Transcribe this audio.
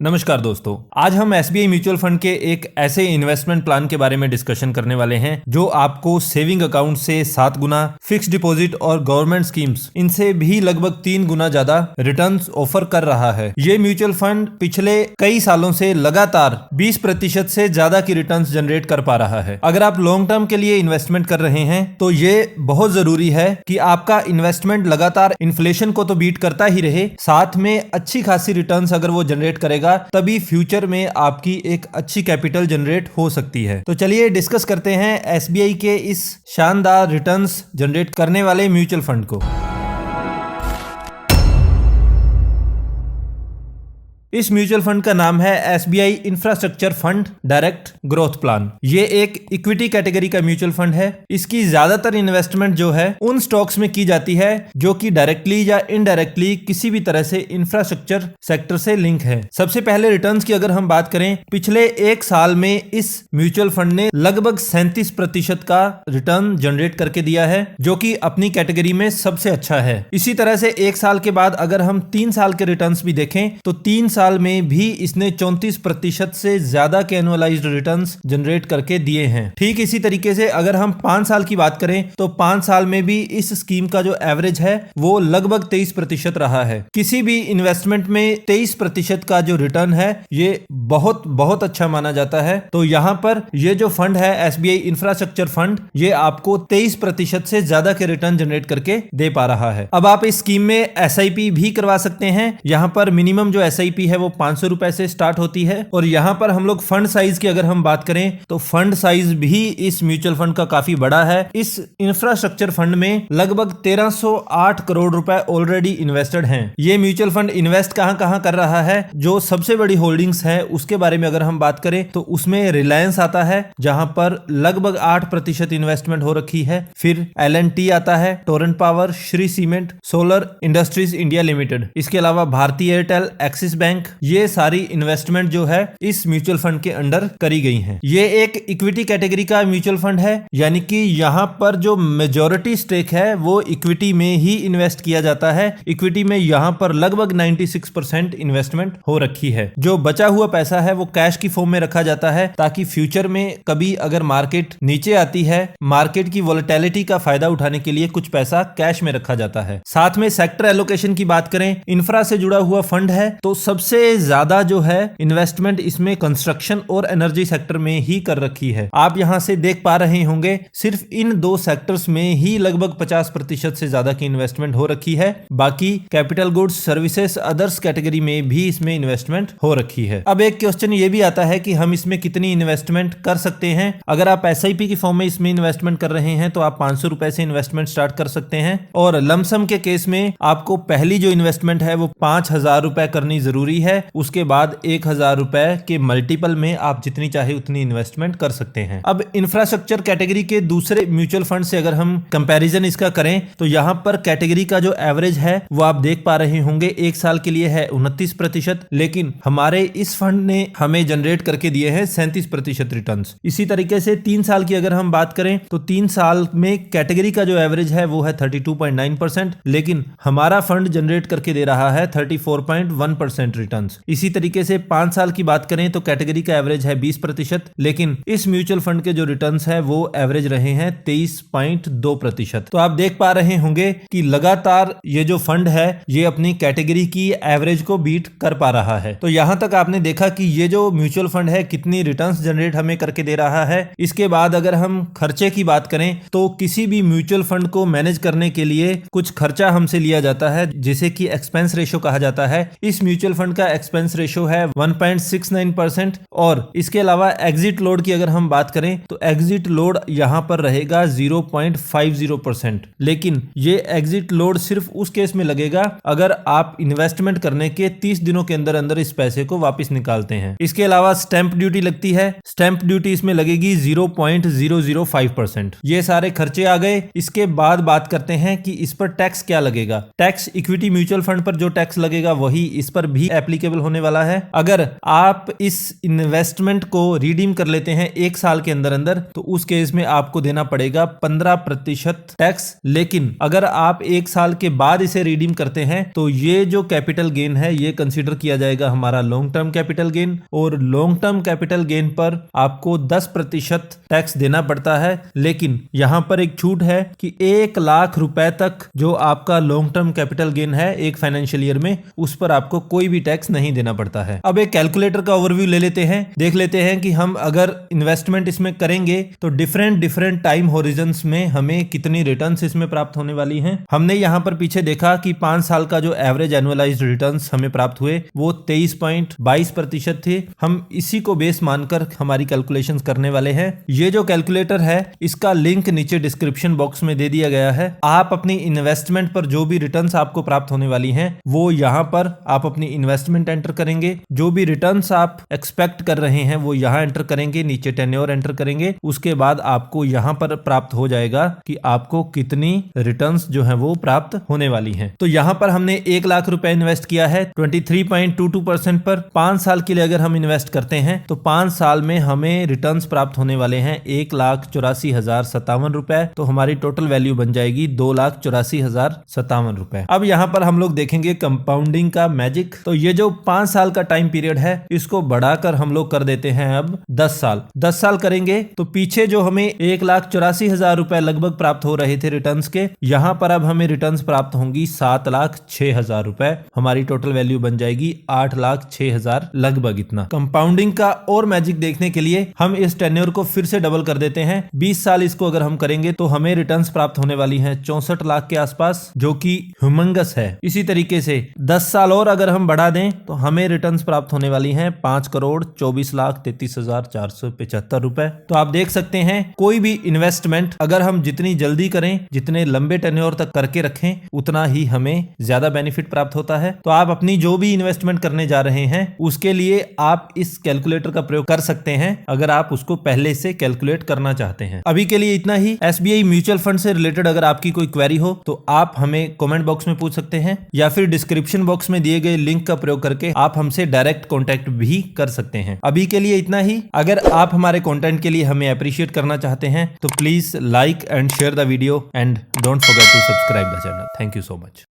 नमस्कार दोस्तों, आज हम एसबीआई म्यूचुअल फंड के एक ऐसे इन्वेस्टमेंट प्लान के बारे में डिस्कशन करने वाले हैं जो आपको सेविंग अकाउंट से 7 गुना, फिक्स डिपॉजिट और गवर्नमेंट स्कीम्स इनसे भी लगभग 3 गुना ज्यादा रिटर्न्स ऑफर कर रहा है। ये म्यूचुअल फंड पिछले कई सालों से लगातार 20% से ज्यादा की रिटर्न्स जनरेट कर पा रहा है। अगर आप लॉन्ग टर्म के लिए इन्वेस्टमेंट कर रहे हैं तो ये बहुत जरूरी है कि आपका इन्वेस्टमेंट लगातार इन्फ्लेशन को तो बीट करता ही रहे, साथ में अच्छी खासी रिटर्न्स अगर वो जनरेट करेगा तभी फ्यूचर में आपकी एक अच्छी कैपिटल जनरेट हो सकती है। तो चलिए डिस्कस करते हैं एसबीआई के इस शानदार रिटर्न्स जनरेट करने वाले म्यूचुअल फंड को। इस म्यूचुअल फंड का नाम है SBI infrastructure fund direct growth plan. ये एक इक्विटी कैटेगरी का म्यूचुअल फंड है। इसकी ज्यादातर इन्वेस्टमेंट जो है उन स्टॉक्स में की जाती है जो कि डायरेक्टली या इनडायरेक्टली किसी भी तरह से इंफ्रास्ट्रक्चर सेक्टर से लिंक है। सबसे पहले रिटर्न्स की अगर हम बात करें, पिछले एक साल में इस म्यूचुअल फंड ने लगभग 37% का रिटर्न जनरेट करके दिया है, जो कि अपनी कैटेगरी में सबसे अच्छा है। इसी तरह से एक साल के बाद अगर हम 3 साल के रिटर्न्स भी देखें तो 3 साल में भी इसने 34% से ज्यादा के एनुअलाइज्ड रिटर्न्स जनरेट करके दिए हैं। ठीक इसी तरीके से अगर हम 5 साल की बात करें तो 5 साल में भी इस स्कीम का जो एवरेज है वो लगभग 23% रहा है। किसी भी इन्वेस्टमेंट में 23% का जो रिटर्न है ये बहुत बहुत अच्छा माना जाता है। तो यहां पर ये जो फंड है एसबीआई इंफ्रास्ट्रक्चर फंड, ये आपको 23% से ज्यादा के रिटर्न जनरेट करके दे पा रहा है। अब आप इस स्कीम में एसआईपी भी करवा सकते हैं। यहां पर मिनिमम जो एसआईपी है वो 500 रुपए से स्टार्ट होती है। और यहां पर हम लोग फंड साइज की अगर हम बात करें तो फंड साइज भी इस म्यूचुअल फंड का काफी बड़ा है। इस इंफ्रास्ट्रक्चर फंड में लगभग 1308 करोड़ रुपए ऑलरेडी इन्वेस्टेड हैं। ये म्यूचुअल फंड इन्वेस्ट कहां कहां कर रहा है, जो सबसे बड़ी होल्डिंग्स है उसके बारे में अगर हम बात करें तो उसमें रिलायंस आता है जहां पर लगभग 8% इन्वेस्टमेंट हो रखी है। फिर L&T आता है, Torrent power, Shri cement, solar industries India limited, इसके अलावा भारतीय एयरटेल, एक्सिस बैंक, ये सारी इन्वेस्टमेंट जो है इस म्यूचुअल फंड के अंडर करी गई हैं। ये एक इक्विटी कैटेगरी का म्यूचुअल फंड है, यानी कि यहां पर जो मेजॉरिटी स्टेक है वो इक्विटी में ही इन्वेस्ट किया जाता है। इक्विटी में यहां पर लगभग 96% इन्वेस्टमेंट हो रखी है। जो बचा हुआ पैसा है वो कैश की फॉर्म में रखा जाता है ताकि फ्यूचर में कभी अगर मार्केट नीचे आती है, मार्केट की वोलेटिलिटी का फायदा उठाने के लिए कुछ पैसा कैश में रखा जाता है। साथ में सेक्टर एलोकेशन की बात करें, इंफ्रा से जुड़ा हुआ फंड है तो सबसे ज्यादा जो है इन्वेस्टमेंट इसमें कंस्ट्रक्शन और एनर्जी सेक्टर में ही कर रखी है। आप यहां से देख पा रहे होंगे सिर्फ इन 2 सेक्टर्स में ही लगभग 50% से ज्यादा की इन्वेस्टमेंट हो रखी है। बाकी capital goods, services, others category में भी इसमें इन्वेस्टमेंट हो रखी है। अब एक क्वेश्चन ये भी आता है कि हम इसमें कितनी इन्वेस्टमेंट कर सकते हैं। अगर आप एसआईपी की फॉर्म में इसमें इन्वेस्टमेंट कर रहे हैं तो आप 500 रुपए से इन्वेस्टमेंट स्टार्ट कर सकते हैं। और लमसम के केस में आपको पहली जो इन्वेस्टमेंट है वो 5000 रुपए करनी जरूरी है। उसके बाद 1000 रुपए के मल्टीपल में आप जितनी चाहे उतनी इन्वेस्टमेंट कर सकते हैं। अब इंफ्रास्ट्रक्चर कैटेगरी के दूसरे म्यूचुअल फंड से अगर हम कंपैरिजन इसका करें तो यहां पर कैटेगरी का जो एवरेज है वो आप देख पा रहे होंगे एक साल के लिए है 29%, लेकिन हमारे इस फंड ने हमें जनरेट करके दिए हैं 37% रिटर्न्स। इसी तरीके से 3 साल की अगर हम बात करें तो 3 साल में कैटेगरी का जो एवरेज है वो है 32.9%, लेकिन हमारा फंड जनरेट करके दे रहा है 34.1% रिटर्न्स। इसी तरीके से 5 साल की बात करें तो कैटेगरी का एवरेज है 20%, लेकिन इस म्यूचुअल फंड के जो रिटर्न्स है वो एवरेज रहे हैं 23.2%। तो आप देख पा रहे होंगे कि लगातार ये जो फंड है ये अपनी कैटेगरी की एवरेज को बीट कर पा रहा है। तो यहां तक आपने देखा कि ये जो म्यूचुअल फंड है कितनी रिटर्न्स जनरेट हमें करके दे रहा है। इसके बाद अगर हम खर्चे की बात करें तो किसी भी म्यूचुअल फंड को मैनेज करने के लिए कुछ खर्चा हमसे लिया जाता है जिसे कि एक्सपेंस रेशियो कहा जाता है। इस म्यूचुअल फंड का एक्सपेंस रेशियो है 1.69% और इसके अलावा एग्जिट लोड की अगर हम बात करें तो एग्जिट लोड यहां पर रहेगा 0.50%, लेकिन ये एग्जिट लोड सिर्फ उस केस में लगेगा अगर आप इन्वेस्टमेंट करने के 30 दिनों के अंदर अंदर इस पैसे को वापस निकालते हैं। इसके अलावा स्टैंप ड्यूटी लगती है, स्टैंप ड्यूटी इसमें लगेगी 0.005%। ये सारे खर्चे आ गए। इसके बाद बात करते हैं कि इस पर टैक्स क्या लगेगा। टैक्स इक्विटी म्यूचुअल फंड पर जो टैक्स लगेगा वही इस पर भी एप्लीकेबल होने वाला है। अगर आप इस इन्वेस्टमेंट को रिडीम कर लेते हैं 1 साल के अंदर अंदर तो उस केस में आपको देना पड़ेगा 15% टैक्स। लेकिन अगर आप 1 साल के बाद इसे रिडीम करते हैं तो ये जो कैपिटल गेन है ये कंसीडर किया जाएगा हमारा लॉन्ग टर्म कैपिटल गेन, और लॉन्ग टर्म कैपिटल गेन पर आपको 10% टैक्स देना पड़ता है। लेकिन यहां पर एक छूट है कि 1 लाख रुपए तक जो आपका लॉन्ग टर्म कैपिटल गेन है एक फाइनेंशियल ईयर में, उस पर आपको कोई भी टैक्स नहीं देना पड़ता है। अब एक कैलकुलेटर का ओवरव्यू ले लेते हैं, देख लेते हैं कि हम अगर इन्वेस्टमेंट इसमें करेंगे तो डिफरेंट टाइम होरिजन्स में हमें कितनी रिटर्न्स इसमें प्राप्त होने वाली हैं। हमने यहां पर पीछे देखा कि 5 साल का जो एवरेज एनुअलाइज्ड रिटर्न्स हमें प्राप्त हुए वो 23.22% थे। हम इसी को बेस मानकर हमारी कैलकुलेशंस करने वाले हैं। ये जो कैलकुलेटर है इसका लिंक नीचे डिस्क्रिप्शन बॉक्स में दे दिया गया है। आप अपनी इन्वेस्टमेंट पर जो भी रिटर्न्स आपको प्राप्त होने वाली हैं वो यहां पर आप अपनी इन्वेस्टमेंट एंटर करेंगे। जो भी रिटर्न्स आप एक्सपेक्ट कर रहे हैं वो यहां एंटर करेंगे, नीचे टेन्योर एंटर करेंगे। उसके बाद आपको यहां पर प्राप्त हो जाएगा कि आपको कितनी रिटर्न्स जो है वो प्राप्त होने वाली हैं। तो यहां पर हमने 1 लाख रुपए इन्वेस्ट किया है 23.22% पर। 5 साल के लिए अगर हम इन्वेस्ट करते हैं तो 5 साल में हमें रिटर्न्स प्राप्त होने वाले हैं 1,84,057 रुपए। तो हमारी टोटल वैल्यू बन जाएगी 2,84,057 रुपए। अब यहां पर हम लोग देखेंगे कंपाउंडिंग का मैजिक। तो ये जो 5 साल का टाइम पीरियड है इसको बढ़ाकर हम लोग कर देते हैं अब 10 साल। 10 साल करेंगे तो पीछे जो हमें 1,84,000 रुपए लगभग प्राप्त हो रहे थे रिटर्न्स के, यहां पर अब हमें रिटर्न्स प्राप्त होंगी 7,06,000 रुपए। हमारी टोटल वैल्यू बन जाएगी 8,06,000 लगभग इतना। कंपाउंडिंग का और मैजिक देखने के लिए हम इस टेन्योर को फिर से डबल कर देते हैं। 20 साल इसको अगर हम करेंगे तो हमें रिटर्न्स प्राप्त होने वाली हैं 64 लाख के आसपास, जो कि ह्यूमंगस है। इसी तरीके से 10 साल और अगर हम बढ़ा दें तो हमें रिटर्न्स प्राप्त होने वाली हैं 5,24,33,475 रुपए। तो आप देख सकते हैं कोई भी इन्वेस्टमेंट अगर हम जितनी जल्दी करें, जितने लंबे टेन्योर तक करके रखें, उतना ही हमें ज्यादा बेनिफिट प्राप्त होता है। तो आप अपनी जो भी इन्वेस्टमेंट करने जा रहे हैं उसके लिए आप इस कैलकुलेटर का प्रयोग कर सकते हैं अगर आप उसको पहले से कैलकुलेट करना चाहते हैं। अभी के लिए इतना ही। एसबीआई म्यूचुअल फंड से रिलेटेड अगर आपकी कोई क्वेरी हो तो आप हमें कमेंट बॉक्स में पूछ सकते हैं या फिर डिस्क्रिप्शन बॉक्स में दिए गए लिंक का प्रयोग करके आप हमसे डायरेक्ट कॉन्टेक्ट भी कर सकते हैं। अभी के लिए इतना ही। अगर आप हमारे कंटेंट के लिए हमें अप्रिशिएट करना चाहते हैं तो please like and share the video and don't forget to subscribe the channel. Thank you so much.